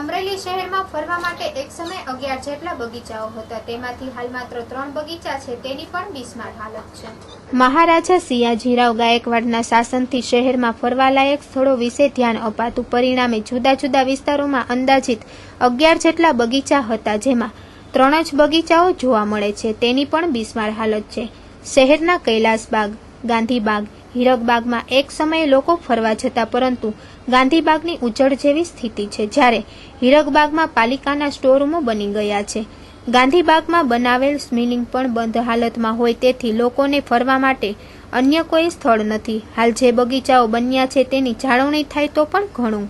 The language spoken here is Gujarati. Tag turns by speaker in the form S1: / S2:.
S1: અમરેલી શહેરમાં ફરવા માટે એક સમયે 11 જેટલા બગીચાઓ હતા, તેમાંથી હાલ માત્ર 3 બગીચા છે, તેની પણ બિસ્માર હાલત છે। મહારાજા સિયાજીરાવ ગાયકવાડના શાસનથી શહેરમાં ફરવાલાયક સ્થળો વિશે ધ્યાન અપાતું, પરિણામે જુદા જુદા વિસ્તારોમાં અંદાજિત 11 જેટલા બગીચા હતા, જેમાં 3 જ બગીચાઓ જોવા મળે છે, તેની પણ બિસ્માર હાલત છે। શહેરના કૈલાસબાગ, ગાંધીબાગ, હીરકબાગમાં એક સમયે લોકો ફરવા જતા, પરંતુ ગાંધીબાગની ઉજ્જડ જેવી સ્થિતિ છે, જ્યારે હીરકબાગમાં પાલિકાના સ્ટોરરૂમો બની ગયા છે। ગાંધીબાગમાં બનાવેલ સ્મિલિંગ પણ બંધ હાલતમાં હોય, તેથી લોકોને ફરવા માટે અન્ય કોઈ સ્થળ નથી। હાલ જે બગીચાઓ બન્યા છે તેની જાળવણી થાય તો પણ ઘણું।